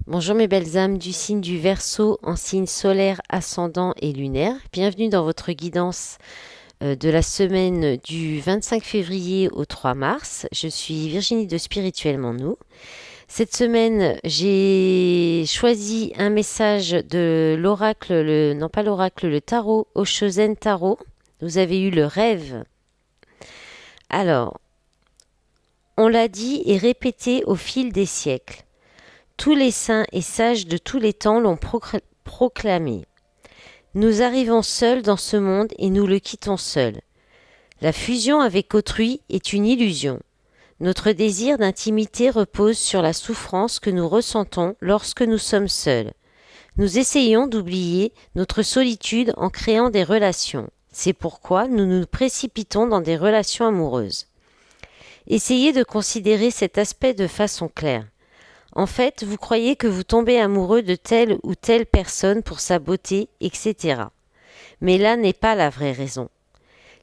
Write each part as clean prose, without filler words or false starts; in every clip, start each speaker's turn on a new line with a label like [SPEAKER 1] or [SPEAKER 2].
[SPEAKER 1] Bonjour mes belles âmes du signe du Verseau en signe solaire, ascendant et lunaire. Bienvenue dans votre guidance de la semaine du 25 février au 3 mars. Je suis Virginie de Spirituellement Nous. Cette semaine, j'ai choisi un message de l'oracle, le tarot, Oshozen Tarot. Vous avez eu le rêve. Alors, on l'a dit et répété au fil des siècles. Tous les saints et sages de tous les temps l'ont proclamé. Nous arrivons seuls dans ce monde et nous le quittons seuls. La fusion avec autrui est une illusion. Notre désir d'intimité repose sur la souffrance que nous ressentons lorsque nous sommes seuls. Nous essayons d'oublier notre solitude en créant des relations. C'est pourquoi nous nous précipitons dans des relations amoureuses. Essayez de considérer cet aspect de façon claire. En fait, vous croyez que vous tombez amoureux de telle ou telle personne pour sa beauté, etc. Mais là n'est pas la vraie raison.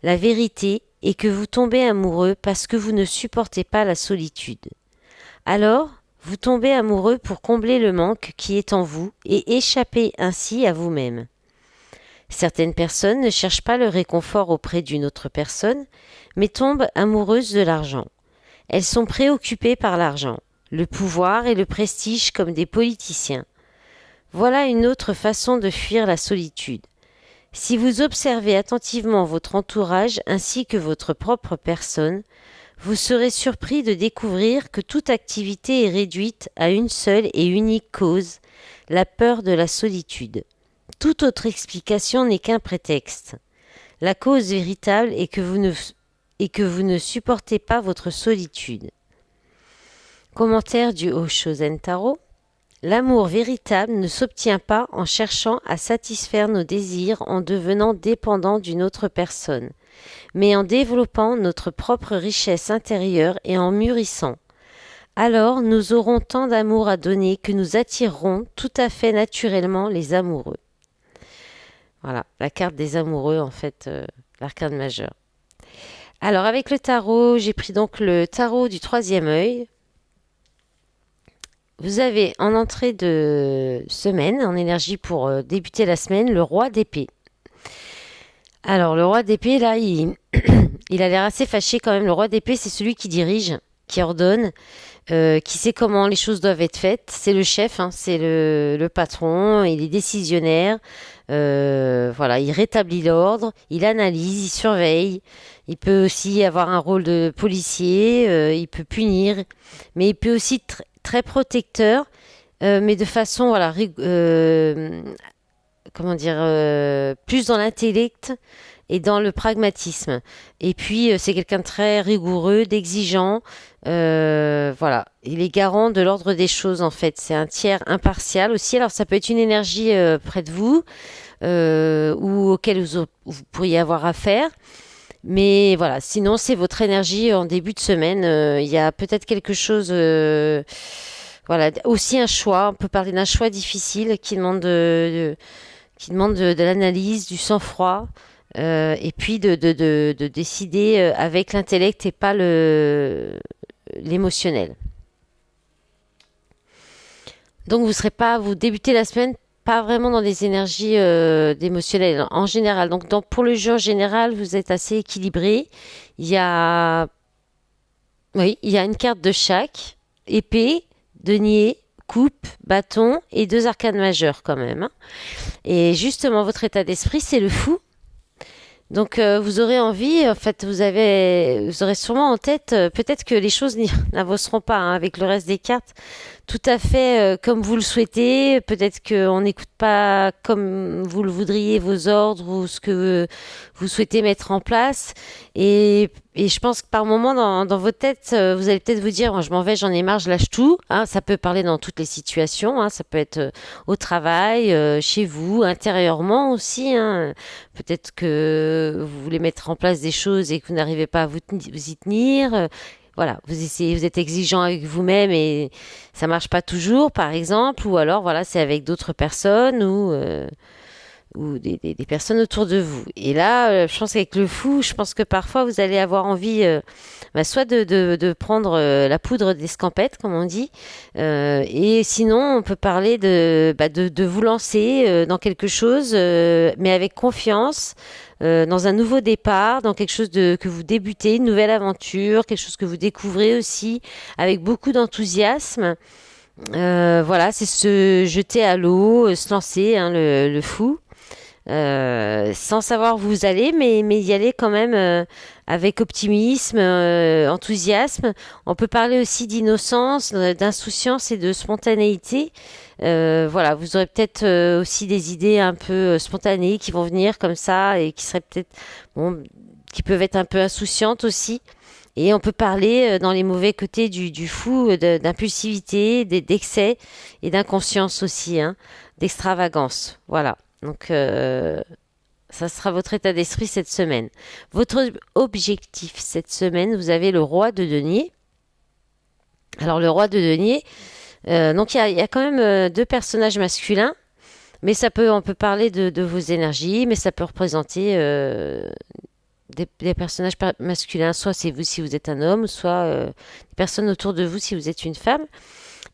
[SPEAKER 1] La vérité est que vous tombez amoureux parce que vous ne supportez pas la solitude. Alors, vous tombez amoureux pour combler le manque qui est en vous et échapper ainsi à vous-même. Certaines personnes ne cherchent pas le réconfort auprès d'une autre personne, mais tombent amoureuses de l'argent. Elles sont préoccupées par l'argent, le pouvoir et le prestige comme des politiciens. Voilà une autre façon de fuir la solitude. Si vous observez attentivement votre entourage ainsi que votre propre personne, vous serez surpris de découvrir que toute activité est réduite à une seule et unique cause, la peur de la solitude. Toute autre explication n'est qu'un prétexte. La cause véritable est que vous ne supportez pas votre solitude. Commentaire du Oshozen Tarot. L'amour véritable ne s'obtient pas en cherchant à satisfaire nos désirs en devenant dépendant d'une autre personne, mais en développant notre propre richesse intérieure et en mûrissant. Alors nous aurons tant d'amour à donner que nous attirerons tout à fait naturellement les amoureux. Voilà, la carte des amoureux en fait, l'arcane majeur. Alors avec le tarot, j'ai pris donc le tarot du troisième œil. Vous avez en entrée de semaine, en énergie pour débuter la semaine, le roi d'épée. Alors le roi d'épée, là, il a l'air assez fâché quand même. Le roi d'épée, c'est celui qui dirige, qui ordonne, qui sait comment les choses doivent être faites. C'est le chef, hein, c'est le patron, il est décisionnaire. Voilà, il rétablit l'ordre, il analyse, il surveille. Il peut aussi avoir un rôle de policier, il peut punir, mais il peut aussi très protecteur, mais de façon, voilà, plus dans l'intellect et dans le pragmatisme. Et puis, c'est quelqu'un de très rigoureux, d'exigeant. Voilà, il est garant de l'ordre des choses, en fait. C'est un tiers impartial aussi. Alors, ça peut être une énergie près de vous ou auquel vous pourriez avoir affaire. Mais voilà, sinon c'est votre énergie en début de semaine. Il y a peut-être quelque chose, voilà, aussi un choix. On peut parler d'un choix difficile qui demande de l'analyse, du sang-froid, et puis de décider avec l'intellect et pas l'émotionnel. Donc vous débutez la semaine pas vraiment dans des énergies d'émotionnel en général. Donc pour le jeu en général, vous êtes assez équilibré. Il y a, oui, il y a une carte de chaque, épée, denier, coupe, bâton et deux arcanes majeures quand même, hein. Et justement, votre état d'esprit, c'est le fou. Donc vous aurez envie, en fait, vous aurez sûrement en tête, peut-être que les choses n'avanceront pas, hein, avec le reste des cartes, tout à fait comme vous le souhaitez. Peut-être qu'on n'écoute pas comme vous le voudriez vos ordres ou ce que vous souhaitez mettre en place. Et je pense que par moment dans votre tête, vous allez peut-être vous dire, moi, je m'en vais, j'en ai marre, je lâche tout. Hein, ça peut parler dans toutes les situations. Hein, ça peut être au travail, chez vous, intérieurement aussi. Hein. Peut-être que vous voulez mettre en place des choses et que vous n'arrivez pas à vous y tenir. Voilà, vous êtes exigeant avec vous-même et ça marche pas toujours, par exemple. Ou alors, voilà, c'est avec d'autres personnes ou des personnes autour de vous. Et là, je pense qu'avec le fou, je pense que parfois vous allez avoir envie soit de prendre la poudre d'escampette, comme on dit, et sinon on peut parler de vous lancer dans quelque chose, mais avec confiance. Dans un nouveau départ, dans quelque chose que vous débutez, une nouvelle aventure, quelque chose que vous découvrez aussi, avec beaucoup d'enthousiasme. Voilà, c'est se jeter à l'eau, se lancer, hein, le fou, sans savoir où vous allez, mais y aller quand même avec optimisme, enthousiasme. On peut parler aussi d'innocence, d'insouciance et de spontanéité. Voilà, vous aurez peut-être aussi des idées un peu spontanées qui vont venir comme ça et qui seraient peut-être, bon, qui peuvent être un peu insouciantes aussi. Et on peut parler dans les mauvais côtés du fou, d'impulsivité, d'excès et d'inconscience aussi, hein, d'extravagance. Voilà. Donc, ça sera votre état d'esprit cette semaine. Votre objectif cette semaine, vous avez le roi de denier. Alors, le roi de denier, donc il y a quand même deux personnages masculins, mais on peut parler de vos énergies, mais ça peut représenter des personnages masculins, soit c'est vous si vous êtes un homme, soit des personnes autour de vous si vous êtes une femme.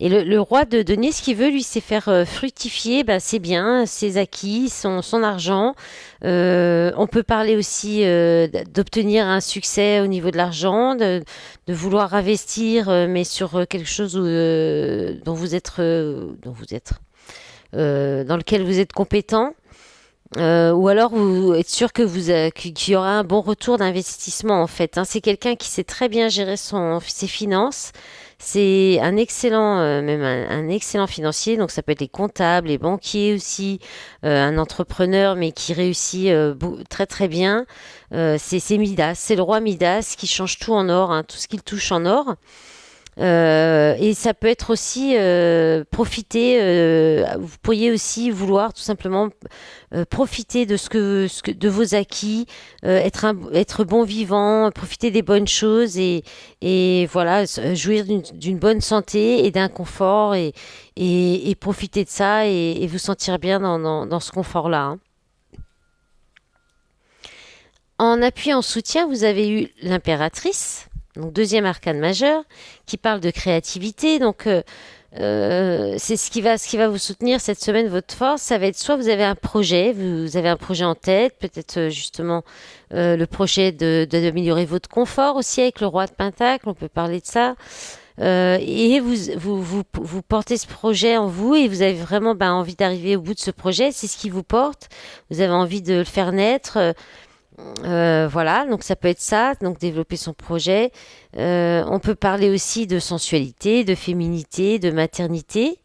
[SPEAKER 1] Et le roi de denier, ce qu'il veut, lui, c'est faire fructifier ses biens, ses acquis, son argent. On peut parler aussi d'obtenir un succès au niveau de l'argent, de vouloir investir, mais sur quelque chose dans lequel vous êtes compétent. Ou alors vous êtes sûr que qu'il y aura un bon retour d'investissement en fait, hein. C'est quelqu'un qui sait très bien gérer ses finances. C'est un excellent, même un excellent financier. Donc ça peut être les comptables, les banquiers aussi, un entrepreneur mais qui réussit très très bien. C'est Midas, c'est le roi Midas qui change tout en or, hein, tout ce qu'il touche en or. Et ça peut être aussi profiter. Vous pourriez aussi vouloir tout simplement profiter de de vos acquis, être bon vivant, profiter des bonnes choses et voilà, jouir d'une bonne santé et d'un confort et profiter de ça et vous sentir bien dans ce confort-là, hein. En appui en soutien, vous avez eu l'impératrice, donc deuxième arcane majeur, qui parle de créativité. Donc c'est ce qui va vous soutenir cette semaine. Votre force, ça va être soit vous avez un projet, vous avez un projet en tête, peut-être justement le projet d'améliorer votre confort aussi avec le roi de Pentacle. On peut parler de ça. Et vous portez ce projet en vous et vous avez vraiment envie d'arriver au bout de ce projet. C'est ce qui vous porte. Vous avez envie de le faire naître. Voilà, donc ça peut être ça, donc développer son projet. On peut parler aussi de sensualité, de féminité, de maternité,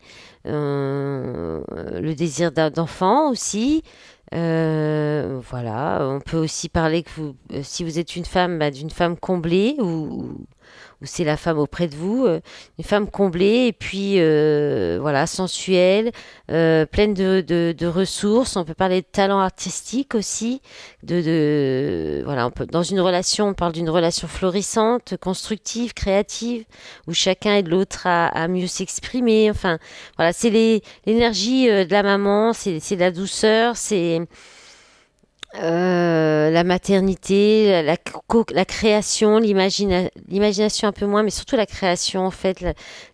[SPEAKER 1] le désir d'enfant aussi. Voilà, on peut aussi parler que si vous êtes une femme, d'une femme comblée ou c'est la femme auprès de vous, une femme comblée et puis voilà, sensuelle, pleine de ressources. On peut parler de talent artistique aussi, voilà, dans une relation, on parle d'une relation florissante, constructive, créative, où chacun aide l'autre à mieux s'exprimer. Enfin, voilà, c'est l'énergie de la maman, c'est la douceur, c'est la maternité, la création, l'imagination un peu moins, mais surtout la création en fait,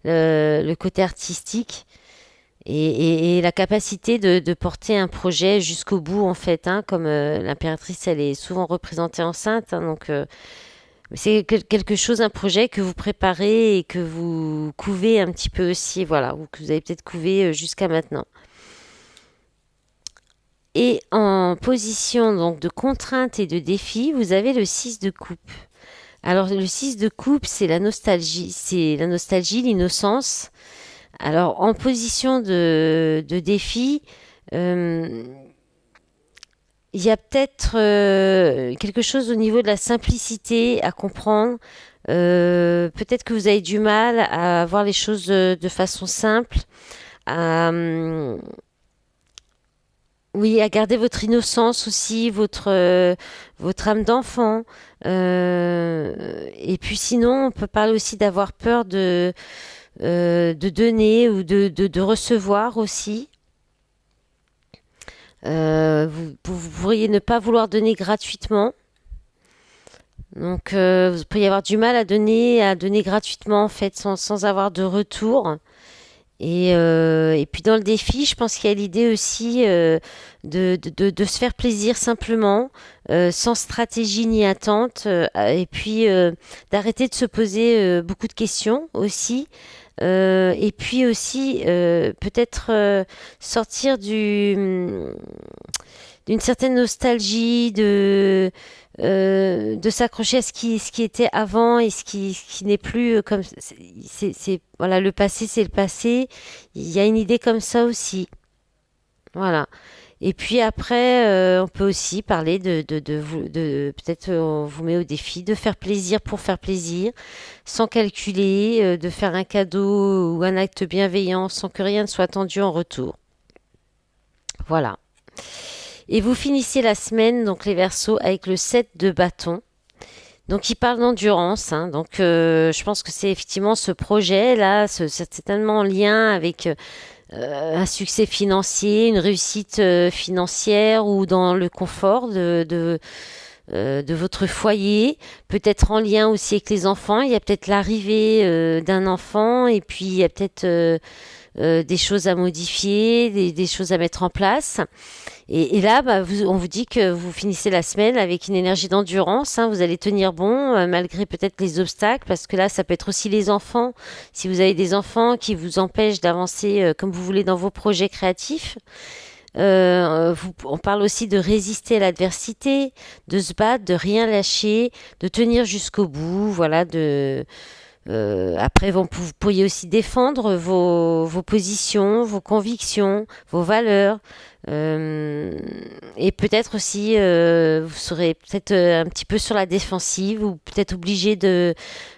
[SPEAKER 1] le côté artistique et la capacité de porter un projet jusqu'au bout en fait, hein, comme l'impératrice elle est souvent représentée enceinte, hein, donc c'est quelque chose, un projet que vous préparez et que vous couvez un petit peu aussi, voilà, ou que vous avez peut-être couvé jusqu'à maintenant. Et en position donc de contrainte et de défi, vous avez le 6 de coupe. Alors le 6 de coupe, c'est la nostalgie, l'innocence. Alors en position de défi, il y a peut-être quelque chose au niveau de la simplicité à comprendre. Peut-être que vous avez du mal à voir les choses de façon simple, à, oui, à garder votre innocence aussi, votre âme d'enfant. Et puis sinon, on peut parler aussi d'avoir peur de donner ou de recevoir aussi. Vous pourriez ne pas vouloir donner gratuitement. Donc, vous pourriez avoir du mal à donner gratuitement en fait, sans avoir de retour. Et puis dans le défi, je pense qu'il y a l'idée aussi de se faire plaisir simplement, sans stratégie ni attente, et puis d'arrêter de se poser beaucoup de questions aussi. Et puis aussi peut-être sortir d'une certaine nostalgie, de s'accrocher à ce qui était avant et ce qui n'est plus comme voilà, le passé c'est le passé. Il y a une idée comme ça aussi, voilà. Et puis après, on peut aussi parler peut-être on vous met au défi de faire plaisir pour faire plaisir, sans calculer, de faire un cadeau ou un acte bienveillant sans que rien ne soit attendu en retour. Voilà. Et vous finissez la semaine, donc les Verseaux, avec le 7 de bâton. Donc il parle d'endurance, hein. Donc je pense que c'est effectivement ce projet-là, c'est certainement en lien avec un succès financier, une réussite financière ou dans le confort de votre foyer, peut-être en lien aussi avec les enfants. Il y a peut-être l'arrivée d'un enfant et puis il y a peut-être des choses à modifier, des choses à mettre en place. Et là, bah, on vous dit que vous finissez la semaine avec une énergie d'endurance, hein. Vous allez tenir bon malgré peut-être les obstacles, parce que là, ça peut être aussi les enfants. Si vous avez des enfants qui vous empêchent d'avancer comme vous voulez dans vos projets créatifs, on parle aussi de résister à l'adversité, de se battre, de rien lâcher, de tenir jusqu'au bout, voilà, après, vous pourriez aussi défendre vos positions, vos convictions, vos valeurs. Euh, et peut-être aussi, vous serez peut-être un petit peu sur la défensive ou peut-être obligé de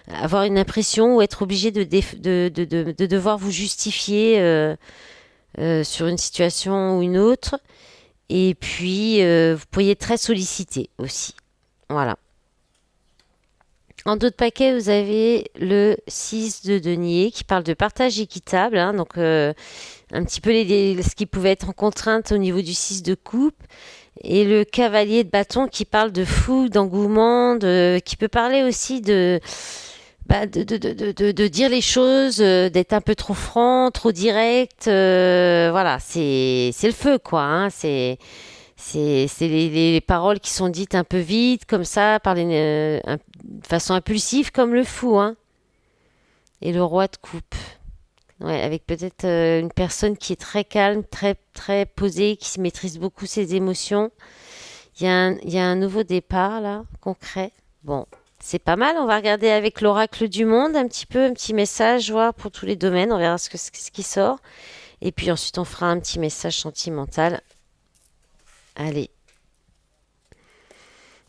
[SPEAKER 1] avoir une impression ou être obligé de devoir vous justifier sur une situation ou une autre. Et puis, vous pourriez être très sollicité aussi. Voilà. En d'autres paquets, vous avez le 6 de denier qui parle de partage équitable, hein. Donc un petit peu ce qui pouvait être en contrainte au niveau du 6 de coupe. Et le cavalier de bâton qui parle de fou, d'engouement, qui peut parler aussi de dire les choses, d'être un peu trop franc, trop direct. Voilà, c'est le feu, quoi, hein. C'est les paroles qui sont dites un peu vite, comme ça, de façon impulsive, comme le fou, hein. Et le roi de coupe. Ouais, avec peut-être une personne qui est très calme, très, très posée, qui se maîtrise beaucoup ses émotions. Il y a un nouveau départ, là, concret. Bon, c'est pas mal. On va regarder avec l'oracle du monde un petit peu, un petit message, voir pour tous les domaines. On verra ce qui sort. Et puis ensuite, on fera un petit message sentimental. Allez.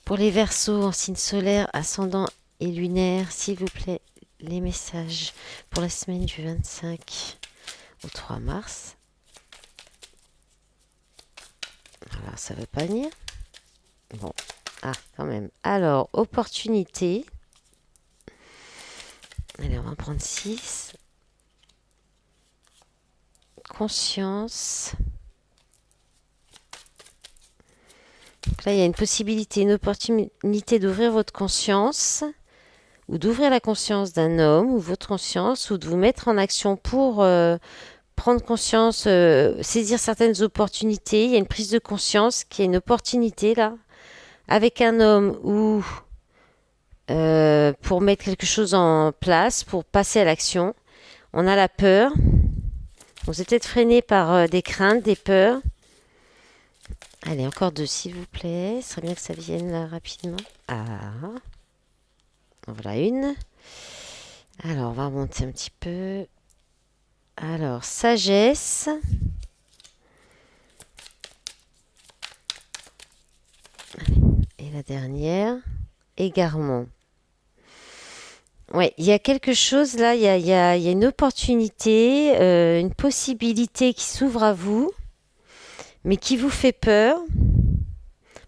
[SPEAKER 1] Pour les Verseaux en signe solaire, ascendant et lunaire, s'il vous plaît, les messages pour la semaine du 25 au 3 mars. Alors, ça veut pas venir. Bon, ah, quand même. Alors, opportunité. Allez, on va en prendre 6. Conscience. Donc là, il y a une possibilité, une opportunité d'ouvrir votre conscience, ou d'ouvrir la conscience d'un homme, ou votre conscience, ou de vous mettre en action pour prendre conscience, saisir certaines opportunités. Il y a une prise de conscience qui est une opportunité là, avec un homme ou pour mettre quelque chose en place, pour passer à l'action. On a la peur. Vous êtes peut-être freiné par des craintes, des peurs. Allez, encore 2, s'il vous plaît. Ce serait bien que ça vienne là rapidement. Ah, voilà une. Alors, on va remonter un petit peu. Alors, sagesse. Et la dernière, égarement. Ouais, il y a quelque chose là, il y a une opportunité, une possibilité qui s'ouvre à vous, mais qui vous fait peur.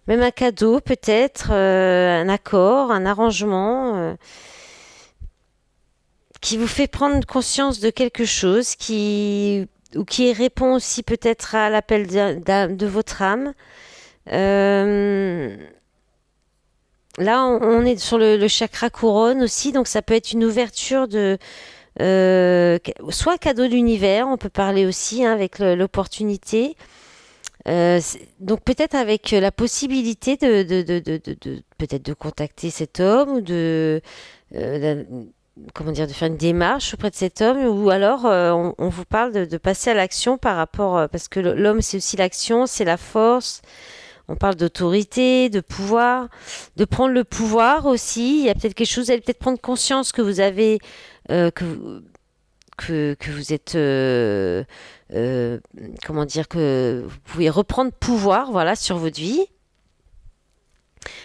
[SPEAKER 1] Même un cadeau peut-être, un accord, un arrangement, qui vous fait prendre conscience de quelque chose ou qui répond aussi peut-être à l'appel de votre âme. Euh, Là, on est sur le chakra couronne aussi, donc ça peut être une ouverture de soit cadeau d'univers, on peut parler aussi hein, avec l'opportunité. Donc peut-être avec la possibilité peut-être de contacter cet homme ou euh, comment dire, de faire une démarche auprès de cet homme, ou alors on vous parle de passer à l'action par rapport, parce que l'homme c'est aussi l'action, c'est la force. On parle d'autorité, de pouvoir, de prendre le pouvoir aussi. Il y a peut-être quelque chose, vous allez peut-être prendre conscience que vous avez, que vous êtes, comment dire, que vous pouvez reprendre pouvoir, voilà, sur votre vie.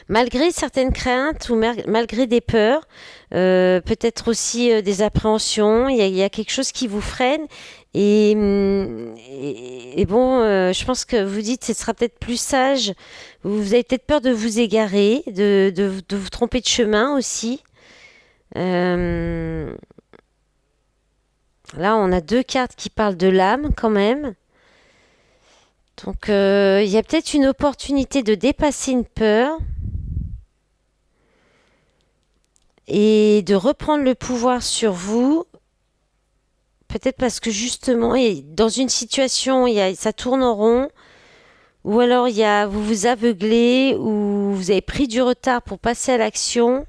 [SPEAKER 1] Malgré certaines craintes ou malgré des peurs, peut-être aussi des appréhensions, il y a quelque chose qui vous freine. Et bon, je pense que vous dites que ce sera peut-être plus sage. Vous avez peut-être peur de vous égarer, de vous tromper de chemin aussi. Euh, Là, on a deux cartes qui parlent de l'âme quand même. Donc, il y a peut-être une opportunité de dépasser une peur et de reprendre le pouvoir sur vous. Peut-être parce que justement, dans une situation, ça tourne en rond, ou alors vous vous aveuglez, ou vous avez pris du retard pour passer à l'action.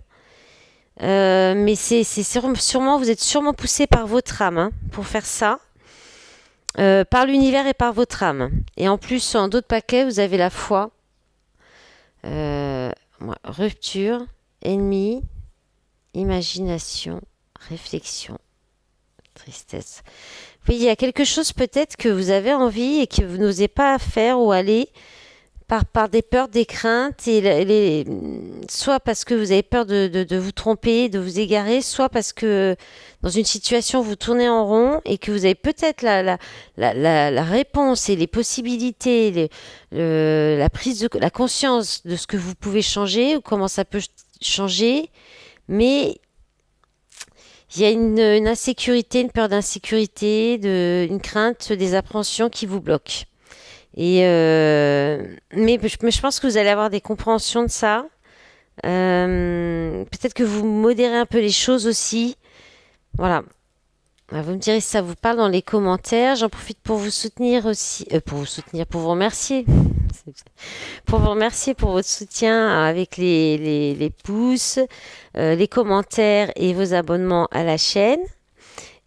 [SPEAKER 1] Mais sûrement, vous êtes sûrement poussé par votre âme hein, pour faire ça. Par l'univers et par votre âme. Et en plus, en d'autres paquets, vous avez la foi. Rupture, ennemi, imagination, réflexion, tristesse. Oui, il y a quelque chose peut-être que vous avez envie et que vous n'osez pas faire ou aller par des peurs, des craintes, soit parce que vous avez peur de vous tromper, de vous égarer, soit parce que dans une situation vous tournez en rond et que vous avez peut-être la réponse et les possibilités, la prise la conscience de ce que vous pouvez changer ou comment ça peut changer, mais il y a une insécurité, une peur d'insécurité, une crainte, des appréhensions qui vous bloquent. Mais je pense que vous allez avoir des compréhensions de ça. Peut-être que vous modérez un peu les choses aussi. Voilà. Vous me direz si ça vous parle dans les commentaires. J'en profite pour vous soutenir aussi, pour vous remercier. Pour vous remercier pour votre soutien avec les pouces, les commentaires et vos abonnements à la chaîne.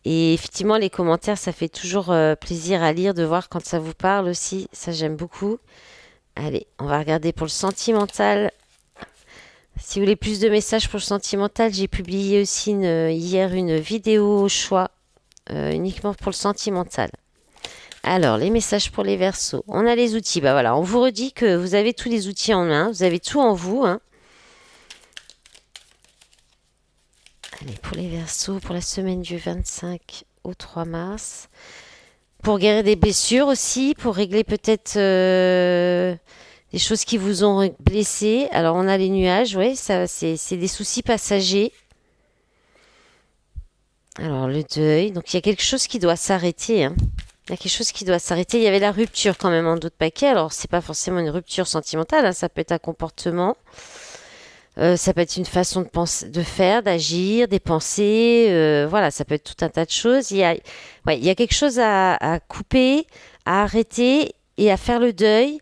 [SPEAKER 1] Et effectivement, les commentaires, ça fait toujours plaisir à lire, de voir quand ça vous parle aussi. Ça, j'aime beaucoup. Allez, on va regarder pour le sentimental. Si vous voulez plus de messages pour le sentimental, j'ai publié aussi hier une vidéo au choix, uniquement pour le sentimental. Alors, les messages pour les Verseaux. On a les outils. Bah voilà, on vous redit que vous avez tous les outils en main. Vous avez tout en vous, hein. Allez, pour les Verseaux, pour la semaine du 25 au 3 mars. Pour guérir des blessures aussi, pour régler peut-être des choses qui vous ont blessé. Alors, on a les nuages, oui, ça, c'est des soucis passagers. Alors, le deuil. Donc, il y a quelque chose qui doit s'arrêter, hein. Il y a quelque chose qui doit s'arrêter. Il y avait la rupture quand même en d'autres paquets. Alors, c'est pas forcément une rupture sentimentale, hein. Ça peut être un comportement. Ça peut être une façon de penser, de faire, d'agir, des pensées. Voilà, ça peut être tout un tas de choses. Il y a quelque chose à couper, à arrêter et à faire le deuil.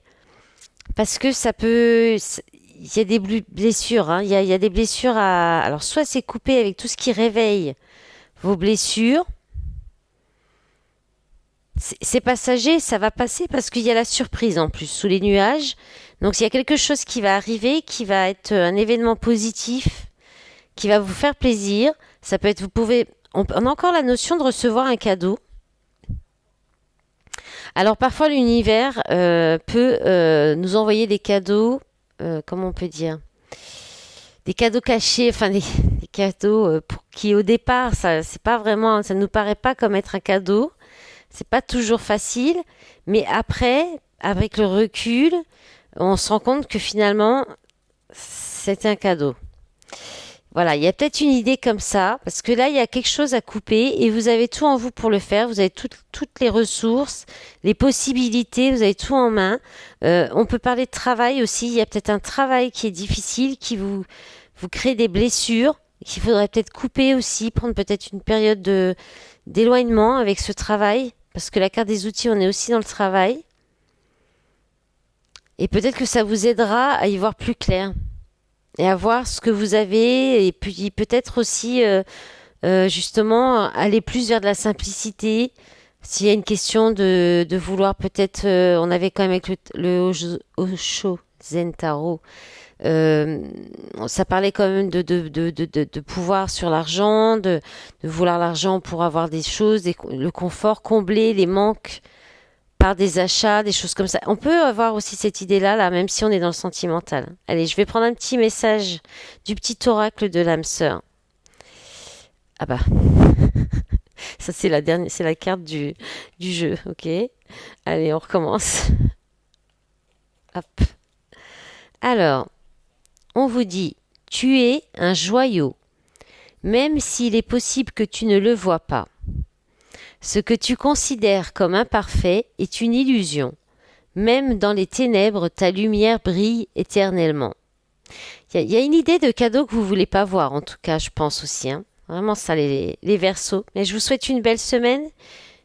[SPEAKER 1] Parce que il y a des blessures, hein. Il y a des blessures alors, soit c'est coupé avec tout ce qui réveille vos blessures. C'est passager, ça va passer parce qu'il y a la surprise en plus sous les nuages. Donc il y a quelque chose qui va arriver, qui va être un événement positif, qui va vous faire plaisir. Ça peut être, on a encore la notion de recevoir un cadeau. Alors parfois l'univers peut nous envoyer des cadeaux, comment on peut dire, des cadeaux cachés, enfin des cadeaux qui au départ c'est pas vraiment, ça nous paraît pas comme être un cadeau. C'est pas toujours facile, mais après, avec le recul, on se rend compte que finalement, c'était un cadeau. Voilà, il y a peut-être une idée comme ça, parce que là, il y a quelque chose à couper et vous avez tout en vous pour le faire. Vous avez toutes les ressources, les possibilités, vous avez tout en main. On peut parler de travail aussi. Il y a peut-être un travail qui est difficile, qui vous crée des blessures, qu'il faudrait peut-être couper aussi, prendre peut-être une période d'éloignement avec ce travail, parce que la carte des outils, on est aussi dans le travail. Et peut-être que ça vous aidera à y voir plus clair et à voir ce que vous avez et puis peut-être aussi justement aller plus vers de la simplicité. S'il y a une question de vouloir peut-être, on avait quand même avec le Osho Zen Tarot, euh, ça parlait quand même de pouvoir sur l'argent, de vouloir l'argent pour avoir des choses, le confort, combler les manques par des achats, des choses comme ça. On peut avoir aussi cette idée-là, là, même si on est dans le sentimental. Allez, je vais prendre un petit message du petit oracle de l'âme sœur. Ah bah, ça c'est la dernière, c'est la carte du jeu, ok? Allez, on recommence. Hop. Alors, on vous dit, tu es un joyau, même s'il est possible que tu ne le vois pas. Ce que tu considères comme imparfait est une illusion. Même dans les ténèbres, ta lumière brille éternellement. Il y a une idée de cadeau que vous voulez pas voir, en tout cas, je pense aussi. Hein. Vraiment ça, les Verseaux. Mais je vous souhaite une belle semaine.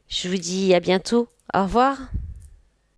[SPEAKER 1] Je vous dis à bientôt. Au revoir.